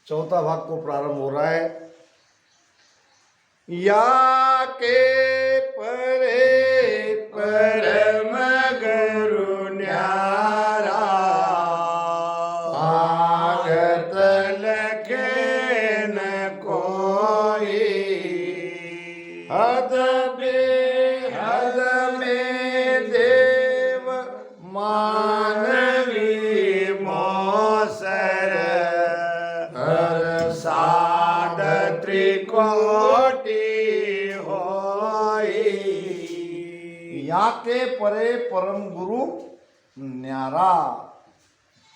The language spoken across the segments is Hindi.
चौथा भाग को प्रारंभ हो रहा है। या के परे परम गुरु न्यारा, आगत लखे न कोई, हद बेहद में देव मानवी मोसर, हर साध त्रिकोटि होई। यहाँ के परे परम गुरु न्यारा,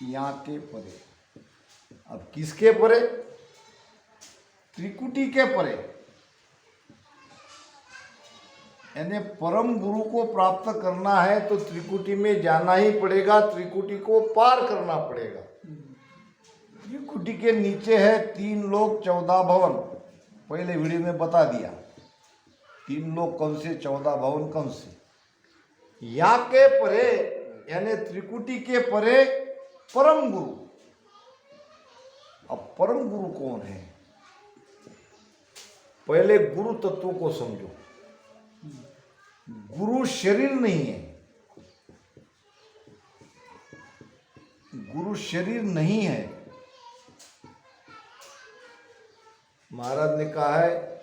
यहाँ के परे। अब किसके परे? त्रिकुटी के परे। यानी परम गुरु को प्राप्त करना है तो त्रिकुटी में जाना ही पड़ेगा, त्रिकुटी को पार करना पड़ेगा। त्रिकुटी के नीचे है 3 लोक 14 भवन, पहले वीडियो में बता दिया। 3 लोक कौन से, 14 भवन कौन से। या के परे यानी त्रिकुटी के परे परम गुरु। अब परम गुरु कौन है? पहले गुरु तत्व को समझो। गुरु शरीर नहीं है, गुरु शरीर नहीं है। महाराज ने कहा है,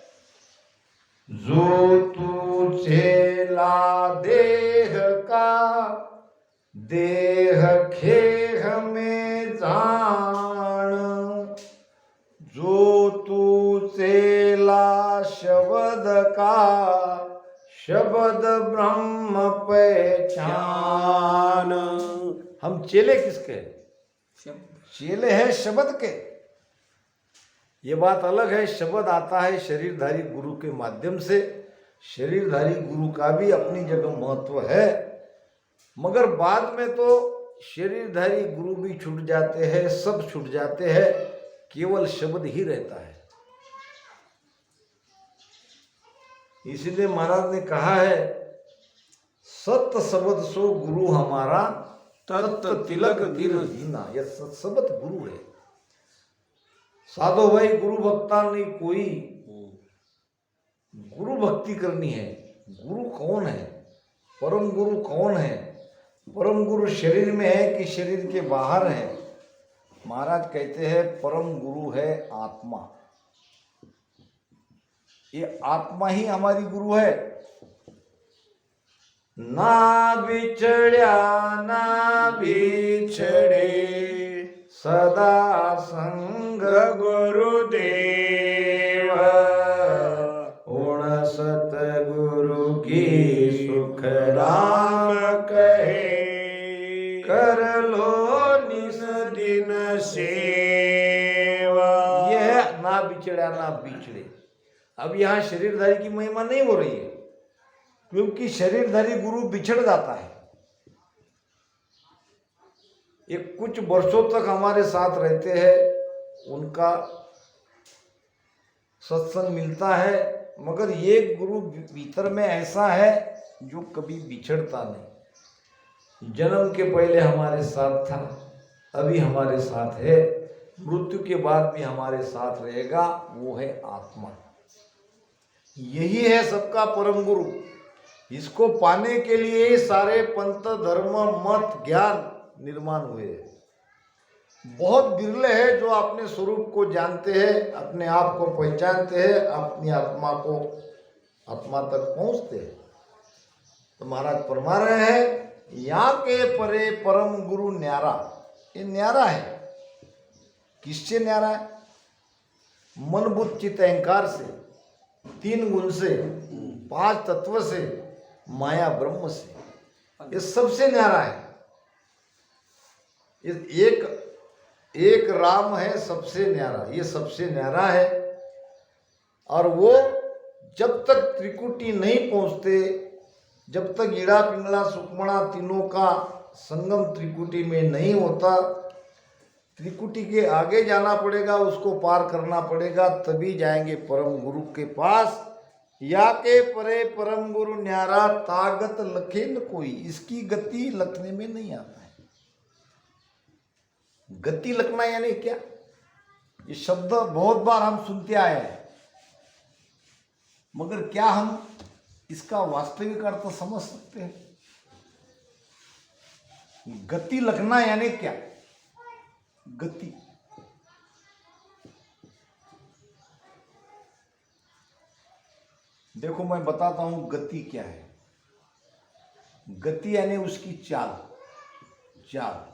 जो तू चेला देह का, देह खेह में जान, जो तू चेला शब्द का, शब्द ब्रह्म पहचान। हम चेले किसके? चेले हैं शब्द के। ये बात अलग है, शब्द आता है शरीरधारी गुरु के माध्यम से। शरीरधारी गुरु का भी अपनी जगह महत्व है, मगर बाद में तो शरीरधारी गुरु भी छूट जाते हैं, सब छूट जाते हैं, केवल शब्द ही रहता है। इसलिए महाराज ने कहा है, सत शब्द सो गुरु हमारा, तत् तिलक दिन दीना। यह सत शब्द गुरु है। साधो भाई गुरु भक्ता नहीं कोई, गुरु भक्ति करनी है। गुरु कौन है? परम गुरु कौन है? परम गुरु शरीर में है कि शरीर के बाहर है? महाराज कहते हैं परम गुरु है आत्मा। ये आत्मा ही हमारी गुरु है। ना बिछड़या ना बिछड़े, सदा संग गुरुदेव, उण सतगुरु की सुख राम कहे, कर लो निस दिन सेवा। यह ना बिछड़ा ना बिछड़े। अब यहाँ शरीरधारी की महिमा नहीं हो रही है, क्योंकि शरीरधारी गुरु बिछड़ जाता है। ये कुछ वर्षों तक हमारे साथ रहते हैं, उनका सत्संग मिलता है, मगर ये गुरु भीतर में ऐसा है जो कभी बिछड़ता नहीं। जन्म के पहले हमारे साथ था, अभी हमारे साथ है, मृत्यु के बाद भी हमारे साथ रहेगा। वो है आत्मा। यही है सबका परम गुरु। इसको पाने के लिए सारे पंथ धर्म मत ज्ञान निर्माण हुए। बहुत बिरले है जो अपने स्वरूप को जानते हैं, अपने आप को पहचानते हैं, अपनी आत्मा को आत्मा तक पहुंचते हैं। तो महाराज फरमा रहे हैं, यहाँ के परे परम गुरु न्यारा। ये न्यारा है। किससे न्यारा है? मन बुद्धि चित्त अहंकार से, 3 गुण से, 5 तत्व से, माया ब्रह्म से, ये सबसे न्यारा है। एक राम है सबसे न्यारा, ये सबसे न्यारा है। और वो जब तक त्रिकुटी नहीं पहुंचते, जब तक ईड़ा पिंगला सुकमणा तीनों का संगम त्रिकुटी में नहीं होता, त्रिकुटी के आगे जाना पड़ेगा, उसको पार करना पड़ेगा, तभी जाएंगे परम गुरु के पास। या के परे परम गुरु न्यारा, तागत लखे न कोई। इसकी गति लखने में नहीं आता है। गति लखना यानी क्या? ये शब्द बहुत बार हम सुनते आए हैं, मगर क्या हम इसका वास्तविक अर्थ समझ सकते हैं? गति लखना यानी क्या? गति, देखो मैं बताता हूं गति क्या है। गति यानी उसकी चाल। चाल,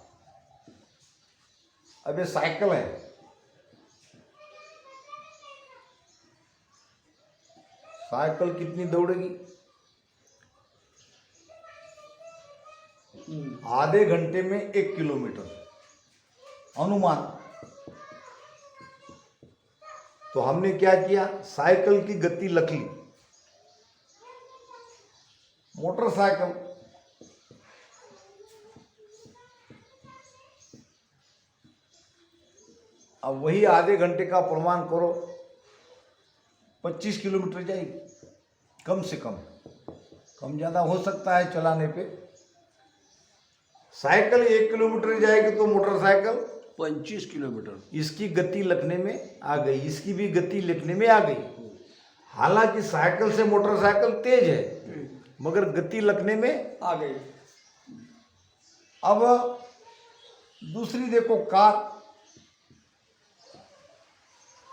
अब ये साइकिल है, साइकिल कितनी दौड़ेगी? आधे घंटे में 1 किलोमीटर अनुमान। तो हमने क्या किया, साइकिल की गति लख ली। मोटरसाइकिल, अब वही आधे घंटे का प्रमाण करो, 25 किलोमीटर जाएगी कम से कम ज़्यादा हो सकता है चलाने पे। साइकिल 1 किलोमीटर जाएगी तो मोटरसाइकिल 25 किलोमीटर। इसकी गति लिखने में आ गई, इसकी भी गति लिखने में आ गई। हालांकि साइकिल से मोटरसाइकिल तेज है, मगर गति लिखने में आ गई। अब दूसरी देखो, कार।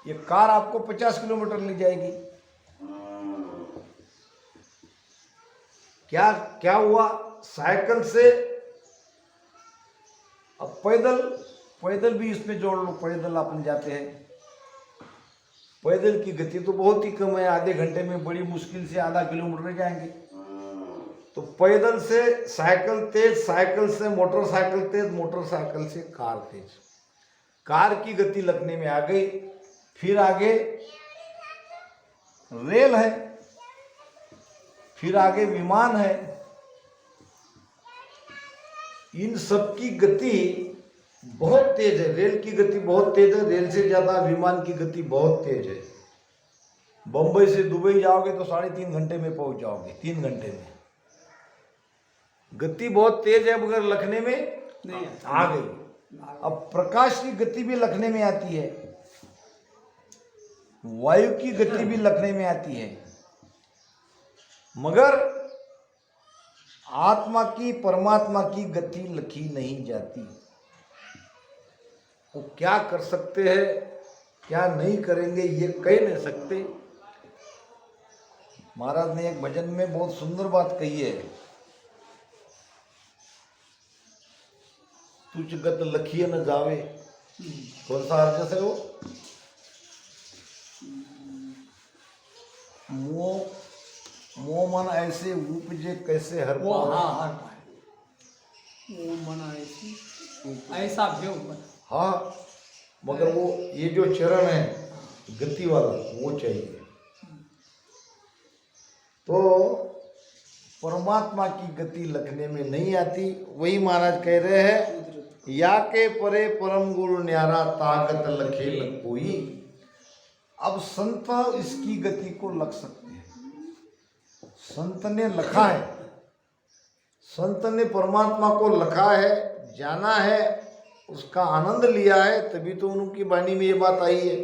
ये कार आपको 50 किलोमीटर ले जाएगी। क्या क्या हुआ, साइकिल से अब पैदल भी इसमें जोड़ लो, पैदल अपन जाते हैं, पैदल की गति तो बहुत ही कम है, आधे घंटे में बड़ी मुश्किल से आधा किलोमीटर जाएंगे। तो पैदल से साइकिल तेज, साइकिल से मोटरसाइकिल तेज, मोटरसाइकिल से कार तेज। कार की गति लगने में आ गई। फिर आगे रेल है, फिर आगे विमान है। इन सब की गति बहुत तेज है। रेल की गति बहुत तेज है, रेल से ज्यादा विमान की गति बहुत तेज है। बंबई से दुबई जाओगे तो 3.5 घंटे में पहुंच जाओगे, 3 घंटे में। गति बहुत तेज है, मगर लखने में नहीं आ गई। अब प्रकाश की गति भी लखने में आती है, वायु की गति भी लखने में आती है, मगर आत्मा की, परमात्मा की गति लिखी नहीं जाती। वो क्या कर सकते हैं, क्या नहीं करेंगे, ये कह नहीं सकते। महाराज ने एक भजन में बहुत सुंदर बात कही है, तुझ गत लखिए न जावे। कौन सा अर्थ है वो? मोह मन ऐसे उपजे कैसे हर पावे। हाँ हर पाए, वो मन ऐसा भी ऊपर। हाँ, मगर वो ये जो चरण है गति वाला वो चाहिए। तो परमात्मा की गति लखने में नहीं आती। वही महाराज कह रहे हैं, या के परे परम गुरु न्यारा ताकत लखे लग कोई। अब संत इसकी गति को लख सकते हैं। संत ने लखा है, संत ने परमात्मा को लखा है, जाना है, उसका आनंद लिया है, तभी तो उनकी वाणी में ये बात आई है।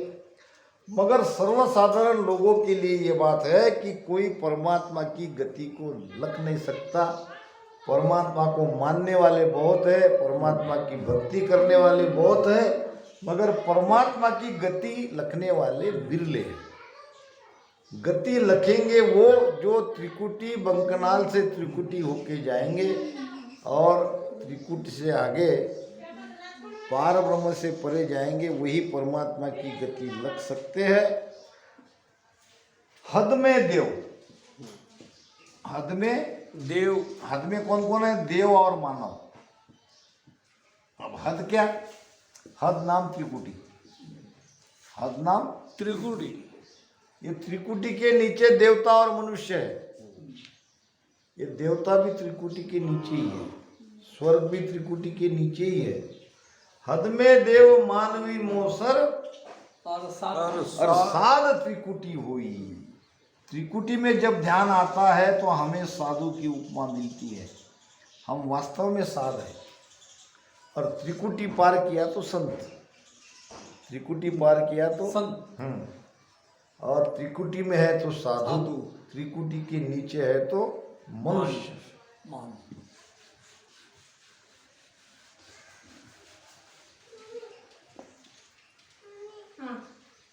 मगर सर्वसाधारण लोगों के लिए ये बात है कि कोई परमात्मा की गति को लख नहीं सकता। परमात्मा को मानने वाले बहुत है, परमात्मा की भक्ति करने वाले बहुत है, मगर परमात्मा की गति लखने वाले बिरले हैं। गति लखेंगे वो जो त्रिकुटी बंकनाल से त्रिकुटी होके जाएंगे और त्रिकुटी से आगे पार ब्रह्म से परे जाएंगे, वही परमात्मा की गति लग सकते हैं। हद में देव, हद में देव, हद में कौन कौन है? देव और मानव। अब हद क्या? हद नाम त्रिकुटी, हद नाम त्रिकुटी। ये त्रिकुटी के नीचे देवता और मनुष्य है। ये देवता भी त्रिकुटी के नीचे ही है, स्वर्ग भी त्रिकुटी के नीचे ही है। हद में देव मानवी मोसर और साध त्रिकुटी हुई। त्रिकुटी में जब ध्यान आता है तो हमें साधु की उपमा मिलती है। हम वास्तव में साध हैं और त्रिकुटी पार किया तो संत। त्रिकुटी पार किया तो संत और त्रिकुटी में है तो साधु, साधु। त्रिकुटी के नीचे है तो मनुष्य। मान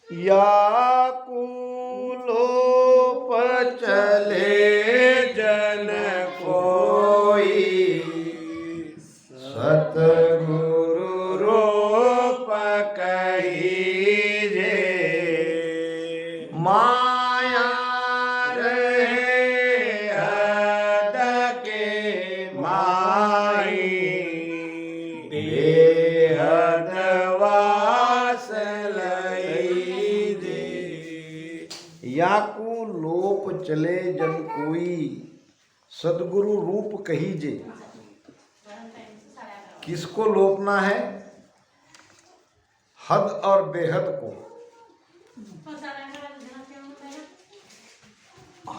या कुलोप चले जन कोई, सतगुरु रूप कहीजे, माया रहे हद के माई, बेहद वास लई दे। याकू लोप चले जन कोई, सदगुरु रूप कहीजे। किसको लोपना है? हद और बेहद को।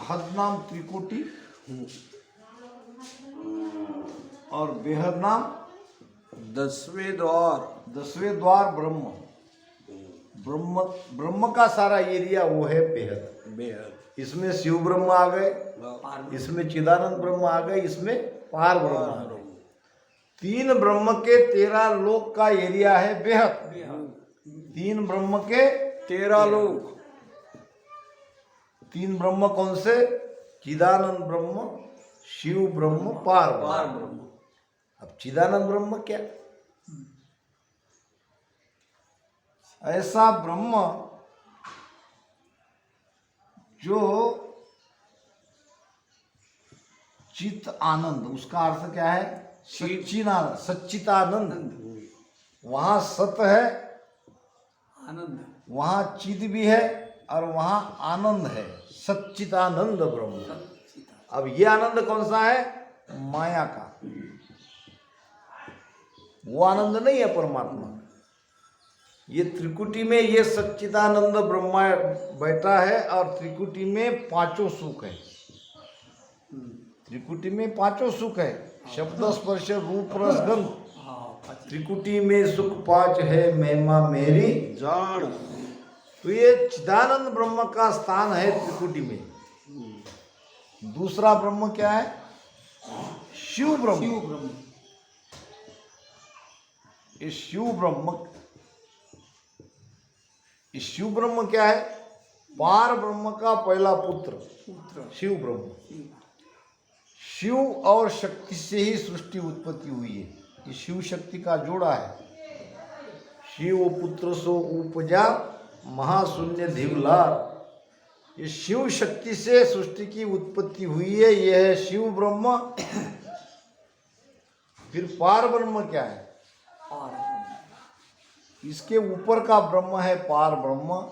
हद नाम त्रिकुटी और बेहद नाम 10वें द्वार। 10वें द्वार ब्रह्म। ब्रह्म का सारा एरिया वो है बेहद। बेहद। इसमें शिव ब्रह्म आ गए, इसमें चिदानंद ब्रह्म आ गए, इसमें पार ब्रह्म आ गए। 3 ब्रह्म के 13 लोक का एरिया है बेहद। 3 ब्रह्म के 13 लोग। 3 ब्रह्म कौन से? चिदानंद ब्रह्म, शिव ब्रह्म, पार ब्रह्म। अब चिदानंद ब्रह्म क्या? ऐसा ब्रह्म जो चित आनंद, उसका अर्थ क्या है? सच्चिदानंद, सच्चिदानंद। वहां सत है, आनंद वहां चिद भी है और वहां आनंद है, सच्चिदानंद ब्रह्म। अब ये आनंद कौन सा है? माया का। वो आनंद नहीं है परमात्मा। ये त्रिकुटी में ये सच्चिदानंद ब्रह्मा बैठा है और त्रिकुटी में 5 सुख है। त्रिकुटी में 5 सुख है, शब्द स्पर्श रूप रस गंध। त्रिकुटी में सुख 5 है, महिमा मेरी जान। तो ये चिदानंद ब्रह्म का स्थान है त्रिकुटी में। दूसरा ब्रह्म क्या है? शिव ब्रह्म। शिव ब्रह्म ये शिव ब्रह्म, ये शिव ब्रह्म क्या है? पार ब्रह्म का पहला पुत्र पुत्र शिव ब्रह्म। शिव और शक्ति से ही सृष्टि उत्पत्ति हुई है। ये शिव शक्ति का जोड़ा है। शिव पुत्र सो उपजा महाशून्य धिवलार। ये शिव शक्ति से सृष्टि की उत्पत्ति हुई है। यह है शिव ब्रह्म। फिर पार ब्रह्म क्या है? इसके ऊपर का ब्रह्म है पार ब्रह्म,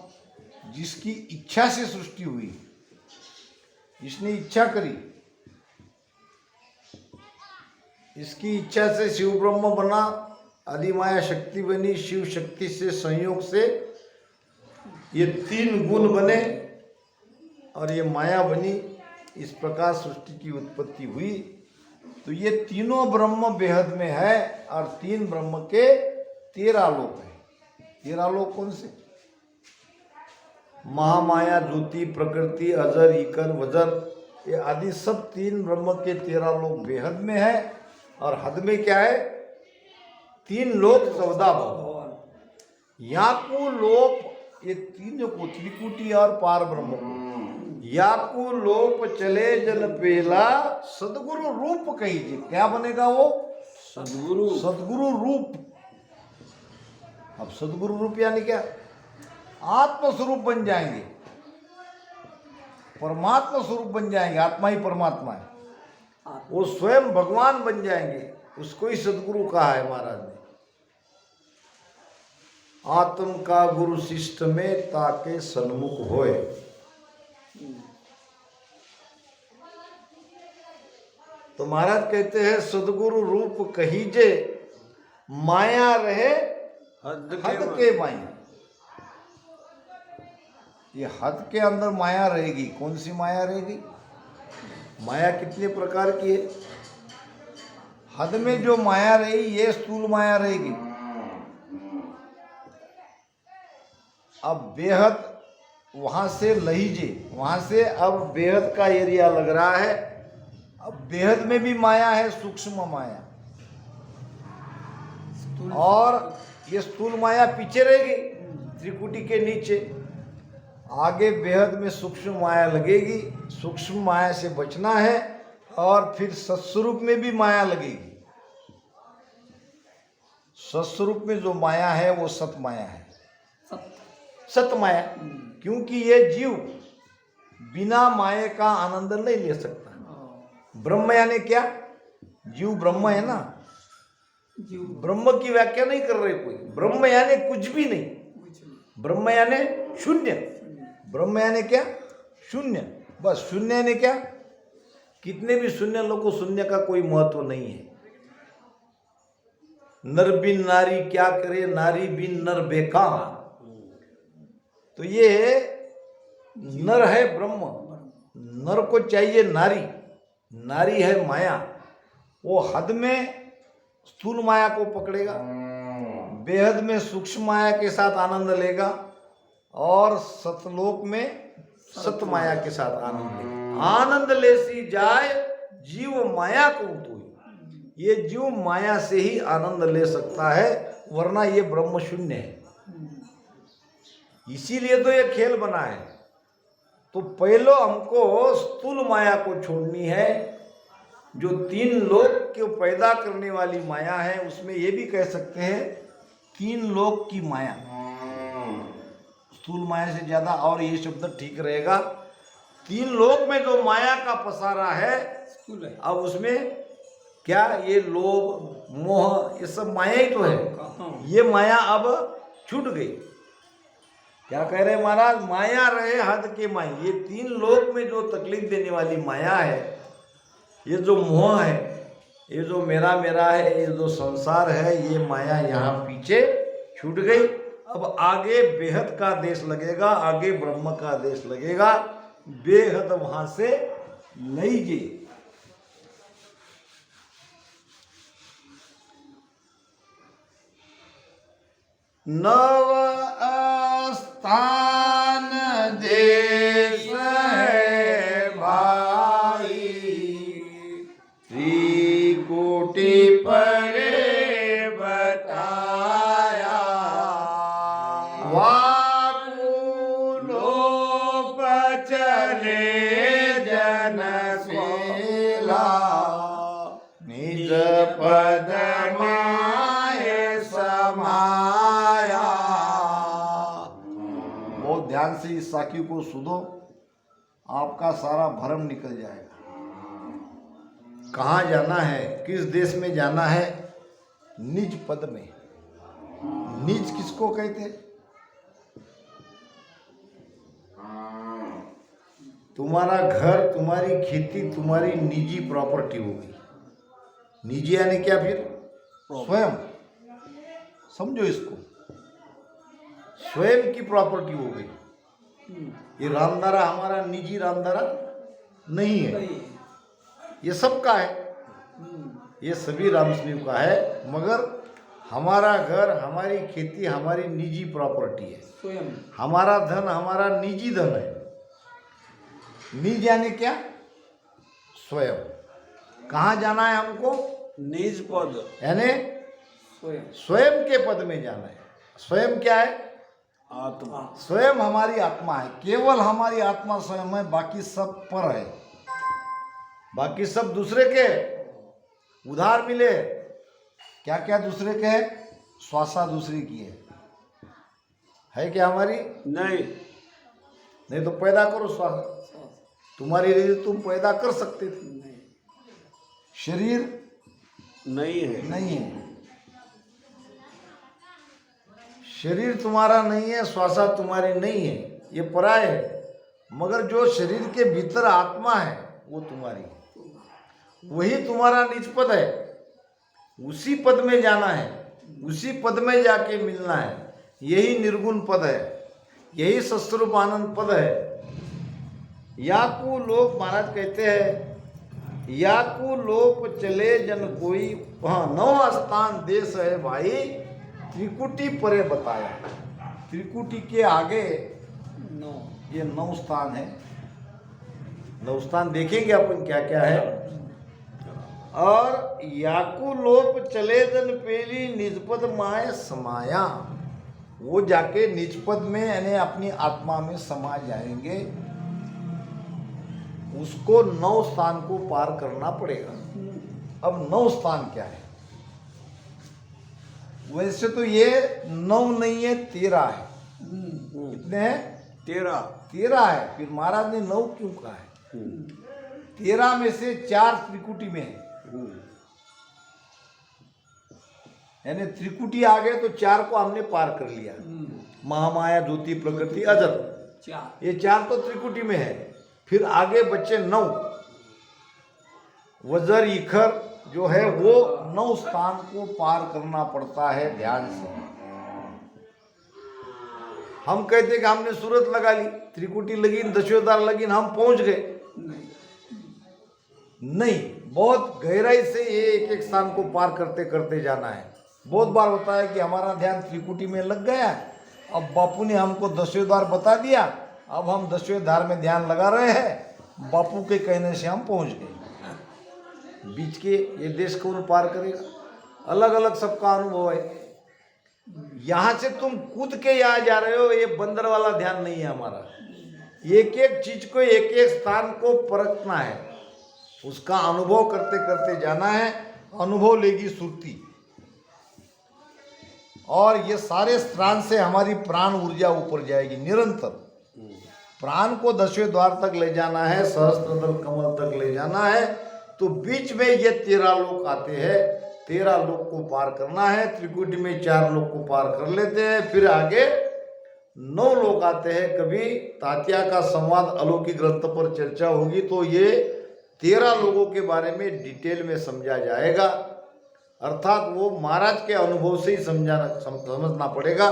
जिसकी इच्छा से सृष्टि हुई। इसने इच्छा करी, इसकी इच्छा से शिव ब्रह्म बना, आदिमाया शक्ति बनी, शिव शक्ति से संयोग से ये 3 गुण बने और ये माया बनी। इस प्रकार सृष्टि की उत्पत्ति हुई। तो ये तीनों ब्रह्म बेहद में है और 3 ब्रह्म के 13 लोक हैं। 13 लोक कौन से? महामाया, ज्योति, प्रकृति, अजर, इकर, वजर, ये आदि सब 3 ब्रह्म के 13 लोक बेहद में है। और हद में क्या है? 3 लोक 14 भवन। याकू लोप, ये 3 को त्रिकुटी और पार ब्रह्म को याकू लोप चले जन पेला, सदगुरु रूप कहीजे। क्या बनेगा वो? सदगुरु। सदगुरु रूप। अब सदगुरु रूप यानी क्या? आत्मस्वरूप बन जाएंगे, परमात्मा स्वरूप बन जाएंगे। आत्मा ही परमात्मा है, वो स्वयं भगवान बन जाएंगे। उसको ही सदगुरु कहा है महाराज ने। आत्म का गुरु शिष्ट में ताके सन्मुख होए। तो महाराज कहते हैं सदगुरु रूप कहीजे, माया रहे हद हद के माई। ये हद के अंदर माया रहेगी। कौन सी माया रहेगी? माया कितने प्रकार की है? हद में जो माया रही ये स्थूल माया रहेगी। अब बेहद वहाँ से लहीजे, वहाँ से अब बेहद का एरिया लग रहा है। अब बेहद में भी माया है, सूक्ष्म माया, स्थूल और ये स्थूल माया पीछे रहेगी त्रिकुटी के नीचे। आगे बेहद में सूक्ष्म माया लगेगी, सूक्ष्म माया से बचना है। और फिर सत्स्वरूप में भी माया लगेगी। सत्स्वरूप में जो माया है वो सत माया है, सत्य। सत माया। क्योंकि ये जीव बिना माया का आनंद नहीं ले सकता। ब्रह्म यानी क्या? जीव ब्रह्म है ना। जीव ब्रह्म की व्याख्या नहीं कर रहे कोई। ब्रह्म यानी कुछ भी नहीं। कुछ नहीं। ब्रह्म यानी शून्य। ब्रह्म यानी क्या? शून्य। बस शून्य यानी क्या? कितने भी शून्य लोगों, शून्य का कोई महत्व नहीं है। नर बिन नारी क्या करे, नारी बिन नर बेकार। तो ये नर है ब्रह्म, नर को चाहिए नारी, नारी है माया। वो हद में स्थूल माया को पकड़ेगा, बेहद में सूक्ष्म माया के साथ आनंद लेगा, और सतलोक में सत माया के साथ आनंद लेगा। आनंद लेसी जाए जीव माया को तो, ये जीव माया से ही आनंद ले सकता है, वरना ये ब्रह्म शून्य है। इसीलिए तो ये खेल बना है। तो पहले हमको स्थूल माया को छोड़नी है, जो तीन लोक को पैदा करने वाली माया है। उसमें ये भी कह सकते हैं तीन लोक की माया। स्थूल माया से ज्यादा और ये शब्द ठीक रहेगा। तीन लोक में जो माया का पसारा है, स्थूल है। अब उसमें क्या, ये लोभ मोह ये सब माया ही तो है। हाँ। ये माया अब छूट गई। क्या कह रहे महाराज? माया रहे हद के माई। ये तीन लोक में जो तकलीफ देने वाली माया है, ये जो मोह है, ये जो मेरा मेरा है, ये जो संसार है, ये माया यहाँ पीछे छूट गई। अब आगे बेहद का देश लगेगा, आगे ब्रह्म का देश लगेगा। बेहद वहां से लईगे। नव स्थान देश है भाई, त्रिकुटी परे बताया। वाकुलोप चले जन सेला, निज पद माय समाया। बहुत ध्यान से इस साखी को सुनो, आपका सारा भ्रम निकल जाएगा। कहाँ जाना है, किस देश में जाना है? निज पद में। निज किसको कहते? तुम्हारा घर, तुम्हारी खेती, तुम्हारी निजी प्रॉपर्टी हो गई। निजी यानी क्या? फिर स्वयं। समझो इसको, स्वयं की प्रॉपर्टी हो गई। ये रामदारा हमारा निजी रामदारा नहीं है, ये सबका है। ये सभी रामस्वीव का है, मगर हमारा घर, हमारी खेती हमारी निजी प्रॉपर्टी है। स्वयं। हमारा धन हमारा निजी धन है। निज यानी क्या? स्वयं। कहाँ जाना है हमको? निज पद यानी स्वयं। स्वयं के पद में जाना है। स्वयं क्या है? आत्मा। स्वयं हमारी आत्मा है। केवल हमारी आत्मा स्वयं है, बाकी सब पर है। बाकी सब दूसरे के उधार मिले। क्या क्या दूसरे के है? श्वासा दूसरे की है क्या हमारी? नहीं। नहीं तो पैदा करो श्वास। तुम्हारी रीति तुम पैदा कर सकते थे। नहीं। शरीर नहीं है। नहीं है। शरीर तुम्हारा नहीं है, श्वासा तुम्हारी नहीं है, ये पराय है। मगर जो शरीर के भीतर आत्मा है वो तुम्हारी है। वही तुम्हारा निज पद है। उसी पद में जाना है, उसी पद में जाके मिलना है। यही निर्गुण पद है, यही सस्वरूप आनंद पद है। याकू लोक, महाराज कहते हैं, याकू लोक चले जन कोई, हाँ, 9 स्थान देश है भाई, त्रिकुटी परे बताया। त्रिकुटी के आगे नौ। ये 9 स्थान है। 9 स्थान देखेंगे अपन क्या क्या है। और याकू लोप चले जन पेली निजपद माय समाया, वो जाके निजपद में यानी अपनी आत्मा में समा जाएंगे। उसको 9 स्थान को पार करना पड़ेगा। अब 9 स्थान क्या है? वैसे तो ये 9 नहीं है, 13 है। कितने हैं? 13। 13 है। फिर महाराज ने 9 क्यों कहा है? 13 में से 4 त्रिकुटी में है, यानी त्रिकुटी आ गए तो 4 को हमने पार कर लिया। महामाया, ज्योति, प्रकृति, अजर, 4। ये 4 तो त्रिकुटी में है। फिर आगे बचे 9। वज्र इखर जो है वो 9 स्थान को पार करना पड़ता है ध्यान से। हम कहते कि हमने सूरत लगा ली, त्रिकुटी लगी, दशोदार लगी, हम पहुंच गए। नहीं, बहुत गहराई से ये एक एक स्थान को पार करते करते जाना है। बहुत बार होता है कि हमारा ध्यान त्रिकुटी में लग गया, अब बापू ने हमको दशोद्वार बता दिया, अब हम दशोद्वार में ध्यान लगा रहे हैं, बापू के कहने से हम पहुंच गए। बीच के ये देश कौन पार करेगा? अलग अलग सबका अनुभव है। यहाँ से तुम कूद के यहाँ जा रहे हो, ये बंदर वाला ध्यान नहीं है हमारा। एक एक चीज को, एक एक स्थान को परखना है, उसका अनुभव करते करते जाना है। अनुभव लेगी सुरती, और ये सारे स्थान से हमारी प्राण ऊर्जा ऊपर जाएगी निरंतर। प्राण को 10वें द्वार तक ले जाना है, सहस्त्रदल कमल तक ले जाना है, तो बीच में ये 13 लोक आते हैं। 13 लोक को पार करना है। त्रिकुटी में 4 लोक को पार कर लेते हैं, फिर आगे 9 लोक आते हैं। कभी तात्या का संवाद अलौकिक ग्रंथ पर चर्चा होगी तो ये 13 लोगों के बारे में डिटेल में समझा जाएगा। अर्थात वो महाराज के अनुभव से ही समझना पड़ेगा,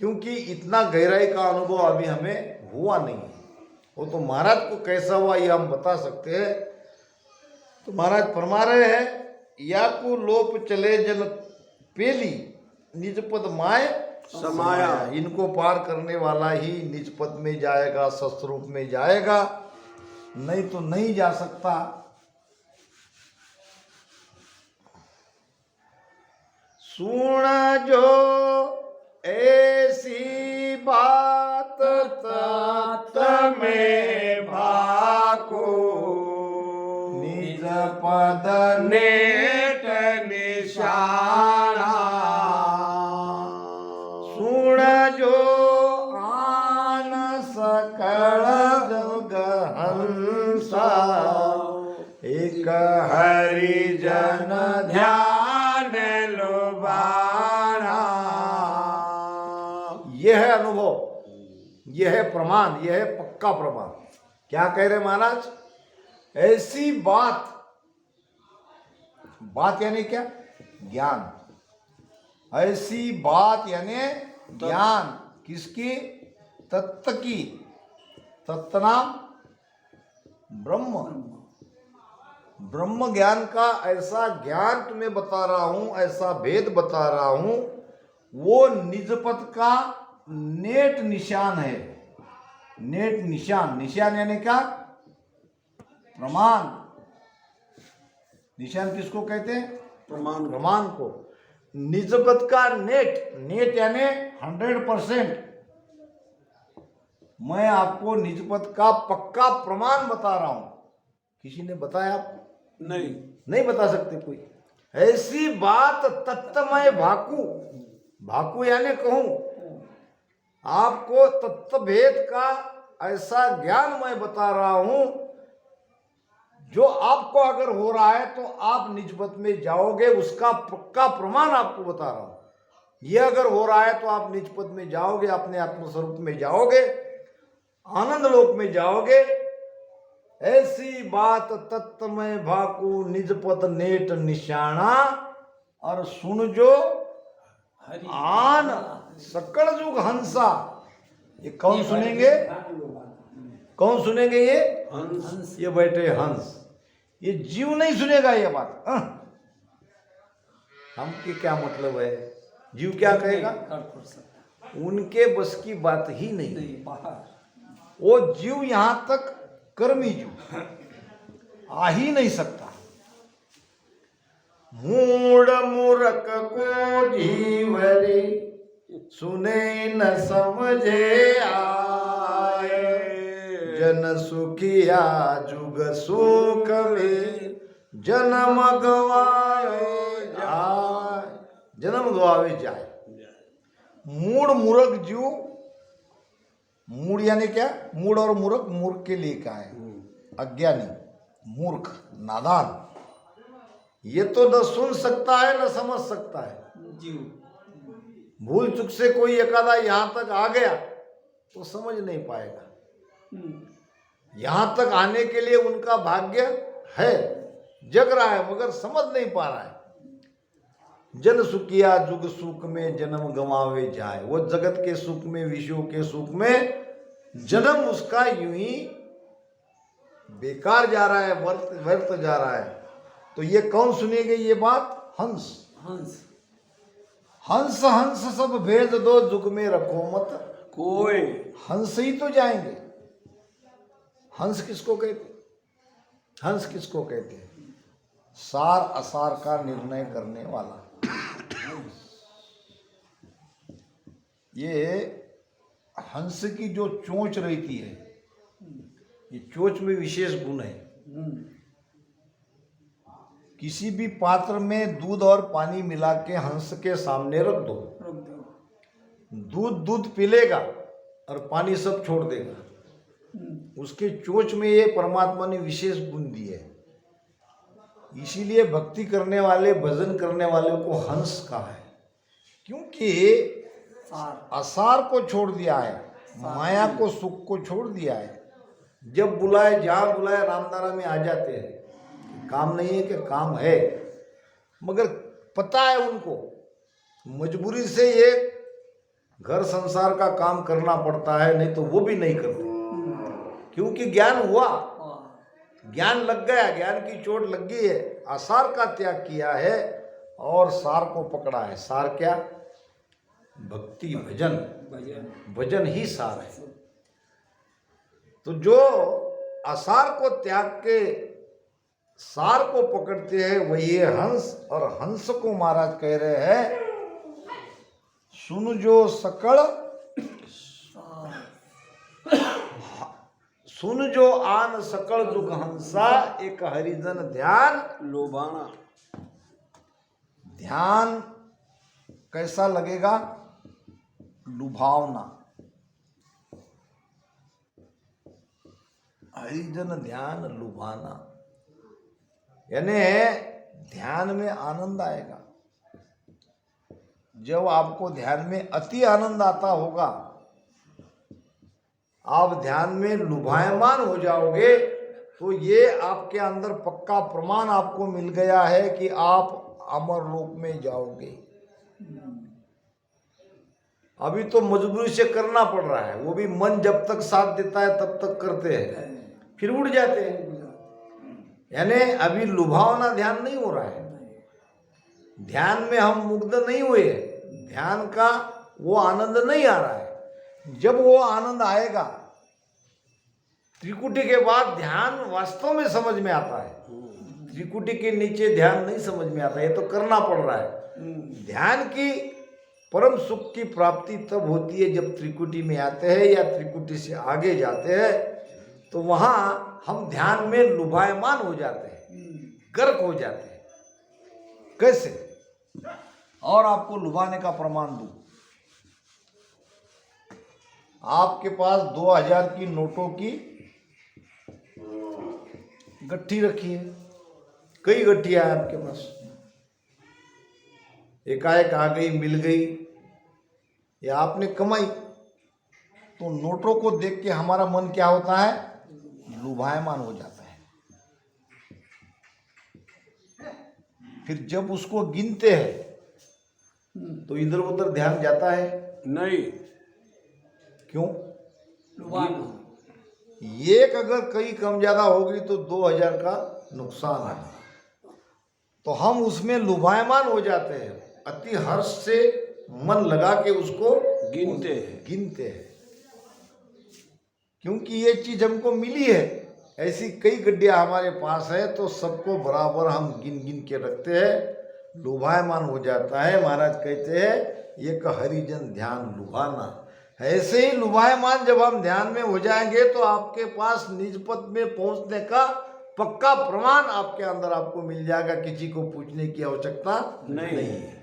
क्योंकि इतना गहराई का अनुभव अभी हमें हुआ नहीं है। वो तो महाराज को कैसा हुआ ये हम बता सकते हैं। तो महाराज फरमा रहे हैं, या को लोप चले जन पेली निजपद माय समाया। इनको पार करने वाला ही निजपद में जाएगा, सस्वरूप में जाएगा, नहीं तो नहीं जा सकता। सुन जो ऐसी बात तत् में भाको, निज पद नेट निशाना। सुन जो आन सकल जग हंसा, एक हरिजन ध्यान लुभाना। यह है अनुभव, यह है प्रमाण, यह है पक्का प्रमाण। क्या कह रहे महाराज? ऐसी बात, बात यानी क्या? ज्ञान। ऐसी बात यानी ज्ञान। किसकी? तत्व की। तत्व नाम ब्रह्म। ब्रह्म ज्ञान का ऐसा ज्ञान तुम्हें बता रहा हूं, ऐसा भेद बता रहा हूं, वो निजपद का नेट निशान है। नेट निशान, निशान यानी क्या? प्रमाण। निशान किसको कहते हैं? प्रमाण। प्रमाण को। निजपद का नेट, नेट यानी 100%। मैं आपको निजपद का पक्का प्रमाण बता रहा हूं। किसी ने बताया आपको? नहीं, नहीं बता सकते कोई। ऐसी बात तत्वमय भाकू, भाकू यानी कहूं, आपको तत्व भेद का ऐसा ज्ञान मैं बता रहा हूं, जो आपको अगर हो रहा है तो आप निजपद में जाओगे, उसका पक्का प्रमाण आपको बता रहा हूं। यह अगर हो रहा है तो आप निजपद में जाओगे, अपने आत्मस्वरूप में जाओगे, आनंद लोक में जाओगे। ऐसी बात तत्वमय भाकू, निजपद नेट निशाना। और सुन जो आन सकल जुग हंसा। ये कौन सुनेंगे? कौन सुनेंगे? ये हंस। ये बैठे हंस। ये जीव नहीं सुनेगा ये बात। हम के क्या मतलब है? जीव क्या कहेगा? उनके बस की बात ही नहीं। नहीं बाहर। वो जीव यहां तक कर्मी जीव आ ही नहीं सकता। मूड मूर्ख को जीव रे सुने न समझे आए, जन सुखिया जुग सुख में जन्म गवाए जाए, जन्म गवावे जाए। मूड मूर्ख जीव, मूड यानी क्या? मूड और मूर्ख, मूर्ख के लिए क्या है? अज्ञानी, मूर्ख, नादान। ये तो न सुन सकता है न समझ सकता है। जीव भूल चुक से कोई एकादा यहां तक आ गया तो समझ नहीं पाएगा। यहां तक आने के लिए उनका भाग्य है, जग रहा है मगर समझ नहीं पा रहा है। जन सुखिया जुग सुख में जन्म गंवावे जाए, वो जगत के सुख में, विषयों के सुख में जन्म उसका यूं ही बेकार जा रहा है, व्यर्थ जा रहा है। तो ये कौन सुनेगी ये बात? हंस। हंस हंस हंस सब भेद दो, जुग में रखो मत कोई। हंस ही तो जाएंगे। हंस किसको कहते? हंस किसको कहते हैं? सार असार का निर्णय करने वाला। ये हंस की जो चोंच रहती है, ये चोंच में विशेष गुण है। किसी भी पात्र में दूध और पानी मिला के हंस के सामने रख दो, रख दो। दूध पी लेगा और पानी सब छोड़ देगा। उसके चोंच में ये परमात्मा ने विशेष गुण दिए है। इसीलिए भक्ति करने वाले, भजन करने वाले को हंस कहा है, क्योंकि असार को छोड़ दिया है, माया को, सुख को छोड़ दिया है। जब बुलाए, जहां बुलाए रामदारा में आ जाते हैं। काम नहीं है कि काम है, मगर पता है उनको मजबूरी से ये घर संसार का काम करना पड़ता है, नहीं तो वो भी नहीं करते। क्योंकि ज्ञान हुआ, ज्ञान लग गया, ज्ञान की चोट लग गई है। आसार का त्याग किया है और सार को पकड़ा है। सार क्या? भक्ति, भजन। भजन ही सार है। तो जो आसार को त्याग के सार को पकड़ते हैं वही है हंस। और हंस को महाराज कह रहे हैं, सुन जो सकल, सुन जो आन सकल दुख हंसा, एक हरिजन ध्यान लोभाना। ध्यान कैसा लगेगा? लुभावना। हरिजन ध्यान लुभाना, यानी ध्यान में आनंद आएगा। जब आपको ध्यान में अति आनंद आता होगा, आप ध्यान में लुभायमान हो जाओगे, तो ये आपके अंदर पक्का प्रमाण आपको मिल गया है कि आप अमर लोक में जाओगे। अभी तो मजबूरी से करना पड़ रहा है, वो भी मन जब तक साथ देता है तब तक करते हैं, फिर उड़ जाते हैं। यानी अभी लुभावना ध्यान नहीं हो रहा है। ध्यान में हम मुग्ध नहीं हुए, ध्यान का वो आनंद नहीं आ रहा है। जब वो आनंद आएगा, त्रिकुटी के बाद ध्यान वास्तव में समझ में आता है। त्रिकुटी के नीचे ध्यान नहीं समझ में आता, ये तो करना पड़ रहा है। ध्यान की परम सुख की प्राप्ति तब होती है जब त्रिकुटी में आते हैं या त्रिकुटी से आगे जाते हैं, तो वहां हम ध्यान में लुभायमान हो जाते हैं, गर्क हो जाते हैं। कैसे? और आपको लुभाने का प्रमाण दूं। आपके पास 2000 की नोटों की गट्ठी रखी है, कई गट्ठियां हैं आपके पास। एकाएक आ गई, मिल गई, या आपने कमाई, तो नोटों को देख के हमारा मन क्या होता है? लुभायमान हो जाता है। फिर जब उसको गिनते हैं तो इधर उधर ध्यान जाता है नहीं। क्यों? लुभाना। एक अगर कहीं कम ज्यादा होगी तो 2000 का नुकसान है। तो हम उसमें लुभायमान हो जाते हैं, अति हर्ष से मन लगा के उसको गिनते हैं। गिनते हैं, क्योंकि ये चीज हमको मिली है। ऐसी कई गड्डियां हमारे पास है तो सबको बराबर हम गिन गिन के रखते हैं, लुभायमान हो जाता है। महाराज कहते हैं एक हरिजन ध्यान लुभाना। ऐसे ही लुभायमान जब हम ध्यान में हो जाएंगे तो आपके पास निज पद में पहुंचने का पक्का प्रमाण आपके अंदर आपको मिल जाएगा, किसी को पूछने की आवश्यकता नहीं। नहीं है।